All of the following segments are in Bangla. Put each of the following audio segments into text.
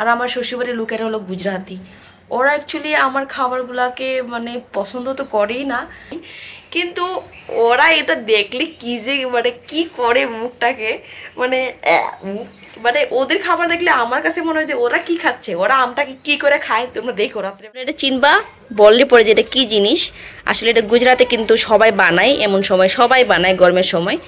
আর আমার শ্বশুরবাড়ির লোকেরা হলো গুজরাটি। ওরা অ্যাকচুয়ালি আমার খাবারগুলোকে মানে পছন্দ তো করেই না, কিন্তু ওরা এটা দেখলে কি যে মানে কি করে মুখটাকে, মানে মানে ওদের খাবার দেখলে আমার কাছে মনে হয় যে ওরা কি খাচ্ছে, ওরা আমটাকে কি করে খায়। তোমরা দেখো রাত্রে এটা চিনবা, বললে পরে যে এটা কি জিনিস। আসলে এটা গুজরাটে কিন্তু সবাই বানায়, এমন সময় সবাই বানায় গরমের সময়।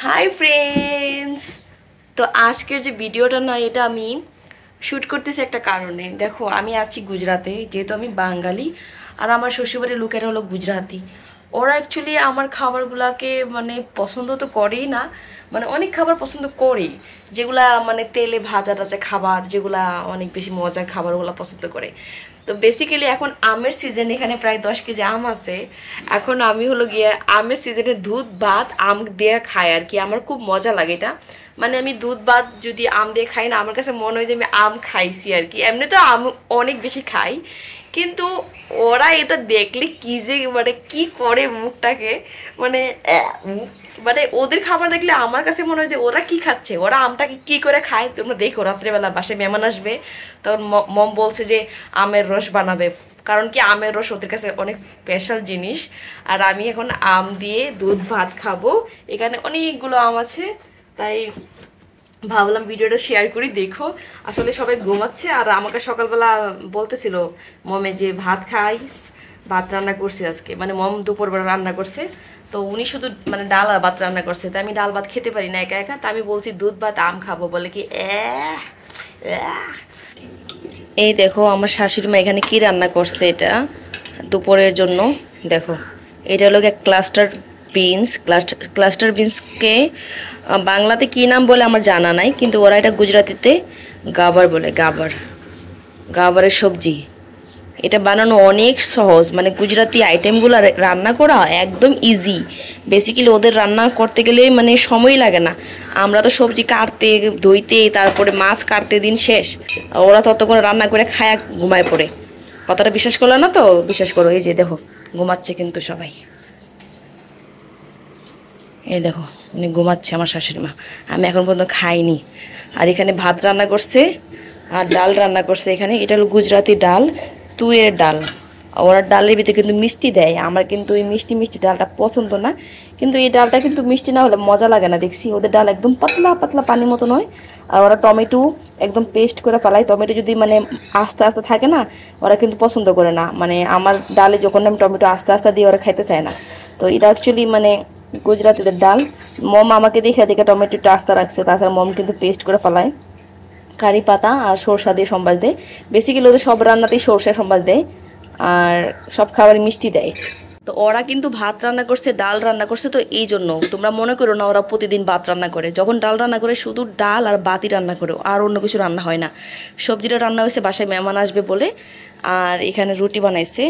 হাই ফ্রেন্ডস, তো আজকের যে ভিডিওটা না এটা আমি শ্যুট করতেছি একটা কারণে। দেখো আমি আছি গুজরাটে, যেহেতু আমি বাঙালি আর আমার শ্বশুরবাড়ির লোকেরা হলো গুজরাটি। ওরা অ্যাকচুয়ালি আমার খাবারগুলোকে মানে পছন্দ তো করেই না, মানে অনেক খাবার পছন্দ করে যেগুলা মানে তেলে ভাজা টাজা খাবার, যেগুলা অনেক বেশি মজার খাবার ওগুলো পছন্দ করে। তো বেসিক্যালি এখন আমের সিজন, এখানে প্রায় 10 কেজি আম আছে। এখন আমি হলো গিয়ে আমের সিজনে দুধ ভাত আম দিয়ে খাই আর কি। আমার খুব মজা লাগে এটা, মানে আমি দুধ ভাত যদি আম দিয়ে খাই না, আমার কাছে মনে হয় যে আমি আম খাইছি আর কি। এমনি তো আম অনেক বেশি খাই, কিন্তু ওরা এটা দেখলে কি যে মানে কি করে মুখটাকে, মানে মানে ওদের খাবার দেখলে আমার কাছে মনে হয় যে ওরা কি খাচ্ছে, ওরা আমটাকে কি করে খায়। তোমরা দেখো রাত্রেবেলা বাসায় মেহমান আসবে, তখন মম বলছে যে আমের রস বানাবে, কারণ কি আমের রস ওদের কাছে অনেক স্পেশাল জিনিস। আর আমি এখন আম দিয়ে দুধ ভাত খাবো। এখানে অনেকগুলো আম আছে, তাই ভাবলাম ভিডিওটা শেয়ার করি। দেখো আসলে সবাই ঘুমাচ্ছে, আর আমাকে সকালবেলা বলতেছিল মমে যে ভাত খাইস, ভাত রান্না করছে আজকে, মানে মম দুপুরবেলা রান্না করছে। তো উনি শুধু মানে ডাল আর ভাত রান্না করছে, তাই আমি ডাল ভাত খেতে পারি না একা একা, তা আমি বলছি দুধ ভাত আম খাবো। বলে কি এই দেখো আমার শাশুড়ি মা এখানে কি রান্না করছে এটা দুপুরের জন্য। দেখো এটা হলো ক্লাস্টার বিনস। ক্লাস্টার বিনসকে বাংলাতে কি নাম বলে আমার জানা নাই, কিন্তু ওরা এটা গুজরাটিতে গাবার বলে। গাবারের সবজি। এটা বানানো অনেক সহজ, মানে গুজরাটি আইটেমগুলো রান্না করা একদম ইজি। বেসিক্যালি ওদের রান্না করতে গেলে মানে সময় লাগে না। আমরা তো সবজি কাটতে ধুইতে তারপরে মাছ কাটতে দিন শেষ, ওরা ততক্ষণ রান্না করে খায় ঘুমায় পড়ে। কথাটা বিশ্বাস করলো না তো বিশ্বাস করো। এই যে দেখো ঘুমাচ্ছে কিন্তু সবাই, এই দেখো উনি ঘুমাচ্ছে আমার শাশুড়ি মা। আমি এখন পর্যন্ত খাইনি। আর এখানে ভাত রান্না করছে আর ডাল রান্না করছে। এখানে এটা হলো গুজরাটি ডাল, তুয়ের ডাল। ওরা ডালের ভিতরে কিন্তু মিষ্টি দেয়, আমার কিন্তু এই মিষ্টি মিষ্টি ডালটা পছন্দ না। কিন্তু এই ডালটা কিন্তু মিষ্টি না হলে মজা লাগে না। দেখছি ওদের ডাল একদম পাতলা পাতলা পানির মতো নয়। আর ওরা টমেটো একদম পেস্ট করে ফেলায়। টমেটো যদি মানে আস্তে আস্তে থাকে না, ওরা কিন্তু পছন্দ করে না। মানে আমার ডালে যখন আমি টমেটো আস্তে আস্তে দিয়ে ওরা খাইতে চায় না। তো এটা অ্যাকচুয়ালি মানে গুজরাটিদের ডাল। মম আমাকে দেখে দেখে টমেটোটা আস্তে রাখছে, তাছাড়া মম কিন্তু পেস্ট করে ফেলায় কারি পাতা আর সরষা দিয়ে সম্বাস দেয়। বেসিক্যালি ওদের সব রান্নাতেই সরষা সম্বাস দেয়, আর সব খাবারই মিষ্টি দেয়। তো ওরা কিন্তু ভাত রান্না করছে, ডাল রান্না করছে, তো এই জন্য তোমরা মনে করো না ওরা প্রতিদিন ভাত রান্না করে। যখন ডাল রান্না করে শুধু ডাল আর ভাতই রান্না করে, আর অন্য কিছু রান্না হয় না। সবজিটা রান্না হয়েছে বাসায় মেহমান আসবে বলে। আর এখানে রুটি বানাইছে।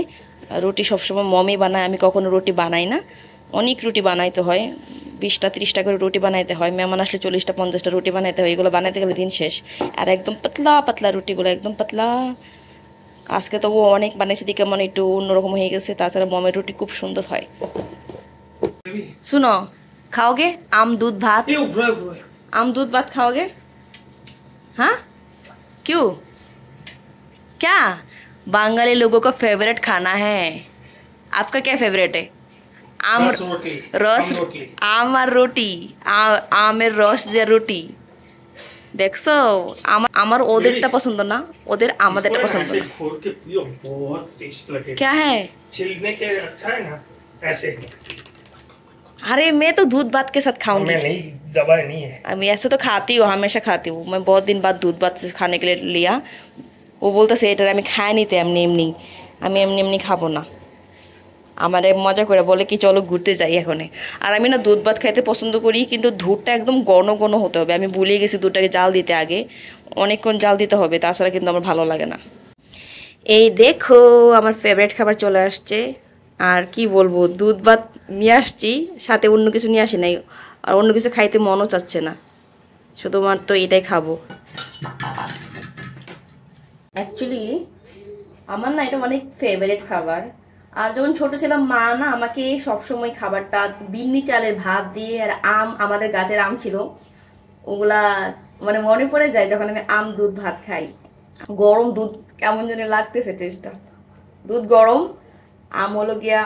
রুটি সবসময় মমই বানায়, আমি কখনো রুটি বানাই না। অনেক রুটি বানাইতে হয়, 20টা 30টা করে রুটি বানাইতে হয়। মেহমান আসলে 40টা 50টা রুটি বানাইতে হয়। এগুলো বানাইতে গেলে দিন শেষ। আর একদম পাতলা পাতলা রুটিগুলো, একদম পাতলা। আজকে তো ও অনেক বানাইছে দিকে মানে একটু অন্যরকম হয়ে গেছে। তাছাড়া মমের রুটি খুব সুন্দর হয়। सुनो, खाओगे आम दूध भात? आम दूध भात खाओगे? हाँ क्यों, क्या बंगाली लोगों का फेवरेट खाना है? आपका क्या फेवरेट है? आम रस, आम और रोटी, आमेर रस দিয়ে রুটি। দেখছো আমার ওদেরটা পছন্দ না, ওদের আমাদেরটা পছন্দ না। क्या है? छिलने के अच्छा है ना ऐसे। अरे मैं तो दूध भात के साथ खाऊंगी। मैं नहीं, दवाई नहीं है। मैं ऐसे तो खाती हूँ, हमेशा खाती हूँ। मैं बहुत दिन बाद दूध भात से खाने के लिए लिया। वो बोलता से এটা আমি খাই নিতে এমনি এমনি, আমি এমনি এমনি খাবো না। আমারে মজা করে বলে কি চলো ঘুরতে যাই এখানে। আর আমি না দুধ ভাত খাইতে পছন্দ করি, কিন্তু দুধটা একদম ঘন ঘন হতে হবে। আমি ভুলে গেছি দুধটাকে জাল দিতে, আগে অনেকক্ষণ জাল দিতে হবে, তাছাড়া কিন্তু আমার ভালো লাগে না। এই দেখো আমার ফেভারিট খাবার চলে আসছে। আর কি বলবো, দুধ ভাত নিয়ে আসছি, সাথে অন্য কিছু নিয়ে আসি নাই। আর অন্য কিছু খাইতে মনও চাচ্ছে না, শুধুমাত্র এটাই খাবো। অ্যাকচুয়ালি আমার না এটা অনেক ফেভারিট খাবার। আর যখন ছোট ছিলাম মা না আমাকে সবসময় খাবারটা বিন্নি চালের ভাত দিয়ে আর আম, আমাদের গাছের আম ছিল ওগুলা মানে মনে পড়ে যায় যখন আমি আম দুধ ভাত খাই। গরম দুধ কেমন যেন লাগতেছে টেস্টটা, দুধ গরম, আম হলো গিয়া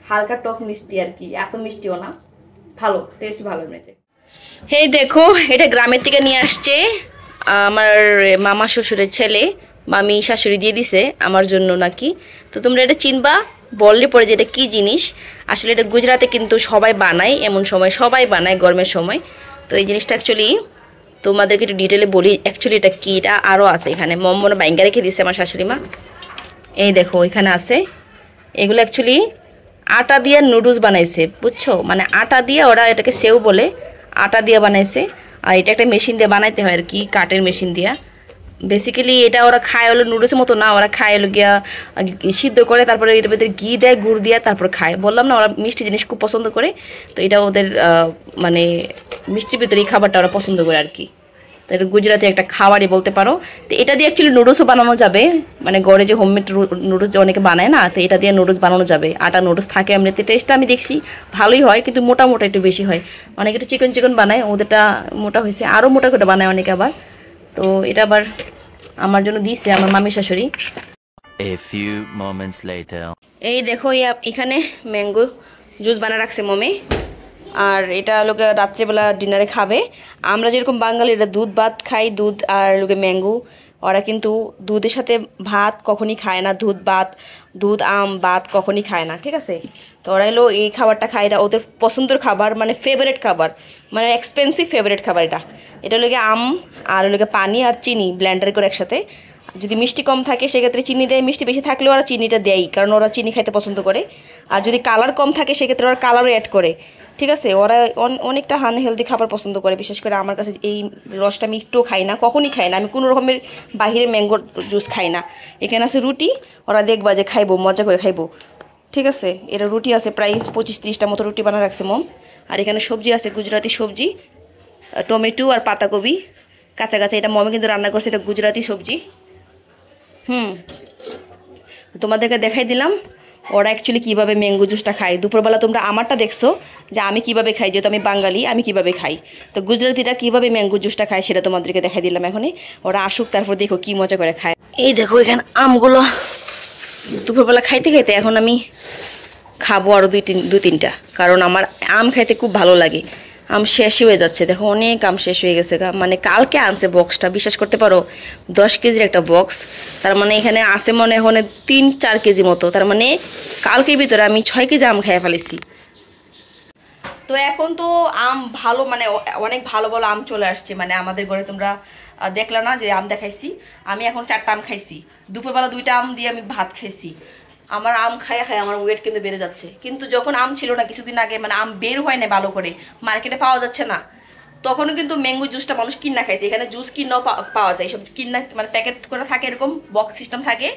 হালকা টক মিষ্টি আর কি, এত মিষ্টিও না, ভালো টেস্ট ভালো এমনিতে। এই দেখো এটা গ্রামের থেকে নিয়ে আসছে আমার মামা শ্বশুরের ছেলে, মামি শাশুড়ি দিয়ে দিছে আমার জন্য নাকি। তো তোমরা এটা চিনবা, বললে পরে যে এটা কী জিনিস। আসলে এটা গুজরাটে কিন্তু সবাই বানায়, এমন সময় সবাই বানায় গরমের সময়। তো এই জিনিসটা অ্যাকচুয়ালি তোমাদেরকে একটু ডিটেলে বলি অ্যাকচুয়ালি এটা কী। এটা আরও আছে এখানে, মনে বাইঙ্গা রেখে দিচ্ছে আমার শাশুড়ি মা। এই দেখো এখানে আছে, এগুলো অ্যাকচুয়ালি আটা দিয়ে নুডলস বানাইছে, বুঝছো? মানে আটা দিয়ে ওরা এটাকে সেও বলে, আটা দিয়ে বানাইছে। আর এটা একটা মেশিন দিয়ে বানাইতে হয় আর কি, কাঠের মেশিন দিয়া। বেসিক্যালি এটা ওরা খায় হলো নুডলসের মতো না, ওরা খায় হলো গিয়া সিদ্ধ করে, তারপরে এটার ভিতরে ঘি দেয়, গুড় দিয়ে তারপর খায়। বললাম না ওরা মিষ্টি জিনিস খুব পছন্দ করে, তো এটা ওদের মানে মিষ্টির ভিতরে এই খাবারটা ওরা পছন্দ করে আর কি। তো এটা গুজরাটি একটা খাবারই বলতে পারো। তো এটা দিয়ে অ্যাকচুয়ালি নুডলসও বানানো যাবে, মানে ঘরে যে হোমমেড নুডলস যে অনেকে বানায় না, তো এটা দিয়ে নুডলস বানানো যাবে। আটা নুডলস থাকে এমনিতে, টেস্টটা আমি দেখছি ভালোই হয়, কিন্তু মোটা মোটা একটু বেশি হয়। অনেকে একটু চিকেন চিকেন বানায়, ওদেরটা মোটা হয়েছে, আরও মোটা করে বানায় অনেকে আবার। তো এটা আবার আমার জন্য দিয়েছে আমার মামি শাশুড়ি। A few moments later. এই দেখো এখানে ম্যাঙ্গো জুস বানিয়ে রাখছে মমি, আর এটা লোকে রাত্রেবেলা ডিনারে খাবে। আমরা যেরকম বাঙালিরা দুধ ভাত খাই, দুধ আর লোকে ম্যাঙ্গো, ওরা কিন্তু দুধের সাথে ভাত কখনই খায় না, দুধ ভাত, দুধ আম ভাত কখনই খায় না, ঠিক আছে? তো ওরা এলো এই খাবারটা খায়, এটা ওদের পছন্দের খাবার, মানে ফেভারিট খাবার, মানে এক্সপেন্সিভ ফেভারিট খাবার এটা। এটা লোকে আম আর লোকে পানি আর চিনি ব্লেন্ডার করে একসাথে, যদি মিষ্টি কম থাকে সেক্ষেত্রে চিনি দেয়, মিষ্টি বেশি থাকলে ওরা চিনিটা দেয়, কারণ ওরা চিনি খাইতে পছন্দ করে। আর যদি কালার কম থাকে সেক্ষেত্রে ওরা কালারও অ্যাড করে, ঠিক আছে? ওরা অনেকটা আনহেলদি খাবার পছন্দ করে। বিশেষ করে আমার কাছে এই রসটা আমি একটুও খাই না, কখনই খাই না, আমি কোনো রকমের বাহিরে ম্যাঙ্গো জুস খাই না। এখানে আছে রুটি, ওরা দেখবা যে খাইবো, মজা করে খাইবো, ঠিক আছে? এটা রুটি আছে প্রায় 25-30টা মতো রুটি বানা রাখছে মম। আর এখানে সবজি আছে, গুজরাটি সবজি, টমেটো আর পাতাকপি কাঁচা কাঁচা। এটা মমে কিন্তু রান্না করছে, এটা গুজরাটি সবজি। তোমাদেরকে দেখাই দিলাম ওরা অ্যাকচুয়ালি কীভাবে ম্যাঙ্গো জুসটা খায়। দুপুরবেলা তোমরা আমারটা দেখছো যে আমি কিভাবে খাই, যেহেতু আমি বাঙালি আমি কিভাবে খাই। তো গুজরাটিরা কীভাবে ম্যাঙ্গো জুসটা খায় সেটা তোমাদেরকে দেখাই দিলাম এখনই। ওরা আসুক, তারপর দেখো কী মজা করে খায়। এই দেখো এখানে আমগুলো দুপুরবেলা খাইতে খাইতে এখন আমি খাবো আরও দুই তিনটা, কারণ আমার আম খাইতে খুব ভালো লাগে। আম শেষই হয়ে যাচ্ছে, দেখো অনেক আম শেষ হয়ে গেছে। মানে কালকে আনছে বক্সটা, বিশ্বাস করতে পারো 10 কেজির একটা বক্স। তার মানে এখানে আছে মনে এখন 3-4 কেজি মতো, তার মানে কালকের ভিতরে আমি 6 কেজি আম খেয়ে ফেলেছি। তো এখন তো আম ভালো, মানে অনেক ভালো ভালো আম চলে আসছে, মানে আমাদের ঘরে তোমরা দেখলা না যে আম দেখাইছি। আমি এখন 4টা আম খাইছি, দুপুরবেলা 2টা আম দিয়ে আমি ভাত খাইছি। আমার আম খায় খায় আমার ওয়েট কিন্তু বেড়ে যাচ্ছে। কিন্তু যখন আম ছিল না কিছুদিন আগে, মানে আম বের হয় না ভালো করে, মার্কেটে পাওয়া যাচ্ছে না, তখনও কিন্তু ম্যাঙ্গো জুসটা মানুষ কিনা খাইছে। এখানে জুস কিনাও পাওয়া যায়, সব কিনা মানে প্যাকেট করে থাকে, এরকম বক্স সিস্টেম থাকে।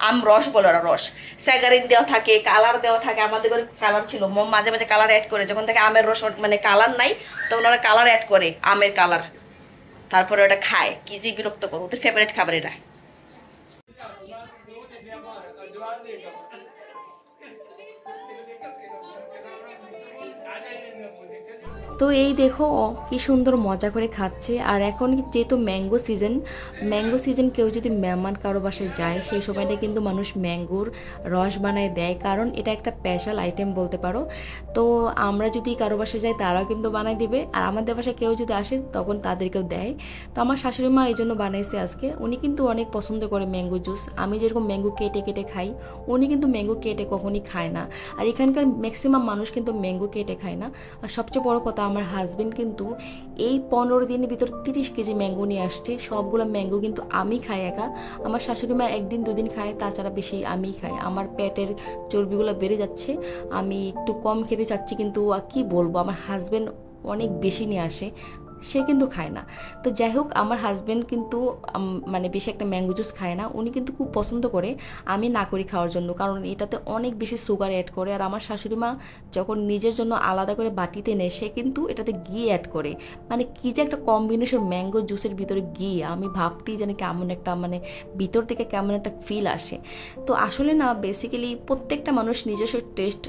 আম রস বলে ওরা, রস স্যাগারিন দেওয়া থাকে, কালার দেওয়া থাকে। আমাদের ঘরে কালার ছিল, মাঝে মাঝে কালার অ্যাড করে, যখন থেকে আমের রস মানে কালার নাই তখন ওরা কালার অ্যাড করে, আমের কালার, তারপরে ওটা খায়। কি যে বিরক্ত করো, ওদের ফেভারিট খাবার এটা। তো এই দেখো কি সুন্দর মজা করে খাচ্ছে। আর এখন যেহেতু ম্যাঙ্গো সিজন, কেউ যদি মেহমান কারো বাসায় যায় সেই সময়টা কিন্তু মানুষ ম্যাঙ্গোর রস বানায় দেয়, কারণ এটা একটা স্পেশাল আইটেম বলতে পারো। তো আমরা যদি কারো বাসায় যাই তারাও কিন্তু বানায় দিবে, আর আমাদের বাসায় কেউ যদি আসে তখন তাদেরকেও দেয়। তো আমার শাশুড়ি মা এই জন্য বানাইছে আজকে। উনি কিন্তু অনেক পছন্দ করে ম্যাঙ্গো জুস। আমি যেরকম ম্যাঙ্গো কেটে কেটে খাই, উনি কিন্তু ম্যাঙ্গো কেটে কখনই খায় না। আর এখানকার ম্যাক্সিমাম মানুষ কিন্তু ম্যাঙ্গো কেটে খায় না। আর সবচেয়ে বড় কথা, আমার হাজবেন্ড কিন্তু এই 15 দিনের ভিতর 30 কেজি ম্যাঙ্গো নিয়ে আসছে। সবগুলো ম্যাঙ্গো কিন্তু আমি খাই একা, আমার শাশুড়ি মা 1 দিন 2 দিন খায়, তাছাড়া বেশি আমি খাই। আমার পেটের চর্বিগুলো বেড়ে যাচ্ছে, আমি একটু কম খেতে চাচ্ছি, কিন্তু কি বলবো, আমার হাজবেন্ড অনেক বেশি নিয়ে আসে। সে কিন্তু খায় না। তো যাই হোক, আমার হাজব্যান্ড কিন্তু মানে বেশি একটা ম্যাঙ্গো জুস খায় না, উনি কিন্তু খুব পছন্দ করে আমি না করি খাওয়ার জন্য, কারণ এটাতে অনেক বেশি সুগার অ্যাড করে। আর আমার শাশুড়ি মা যখন নিজের জন্য আলাদা করে বাটিতে নেয়, সে কিন্তু এটাতে ঘি অ্যাড করে। মানে কী যে একটা কম্বিনেশন ম্যাঙ্গো জুসের ভিতরে ঘি, আমি ভাবতেই জানি কেমন একটা মানে ভিতর থেকে কেমন একটা ফিল আসে। তো আসলে না বেসিক্যালি প্রত্যেকটা মানুষ নিজস্ব টেস্ট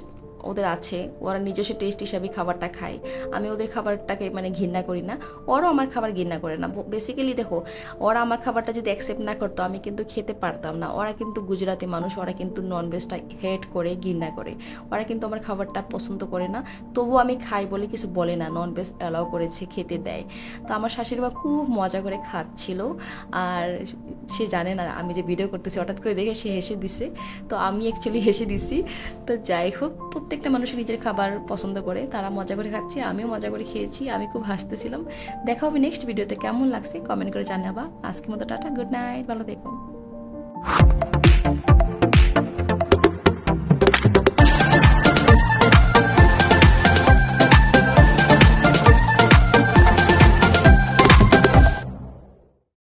ওদের আছে, ওরা নিজস্ব টেস্ট হিসাবে খাবারটা খায়। আমি ওদের খাবারটাকে মানে ঘৃণা করি না, ওরাও আমার খাবার ঘৃণা করে না। বেসিক্যালি দেখো, ওরা আমার খাবারটা যদি অ্যাকসেপ্ট না করতো আমি কিন্তু খেতে পারতাম না। ওরা কিন্তু গুজরাটি মানুষ, ওরা কিন্তু ননভেজটা হেট করে, ঘৃণা করে, ওরা কিন্তু আমার খাবারটা পছন্দ করে না। তবুও আমি খাই বলে কিছু বলে না, ননভেজ অ্যালাউ করেছে, খেতে দেয়। তো আমার শাশুড়ি মা খুব মজা করে খাচ্ছিল, আর সে জানে না আমি যে ভিডিও করতেছি, হঠাৎ করে দেখে সে হেসে দিছে। তো আমি অ্যাকচুয়ালি হেসে দিছি। তো যাই হোক, প্রত্যেকটা মানুষ নিজের খাবার পছন্দ করে, তারা মজা করে খাচ্ছে, আমিও মজা করে খেয়েছি, আমি খুব হাসতেছিলাম। দেখা হবে নেক্সট ভিডিওতে, কেমন লাগছে কমেন্ট করে জানাবা। আজকের মতো টাটা, গুড নাইট, ভালো থেকো।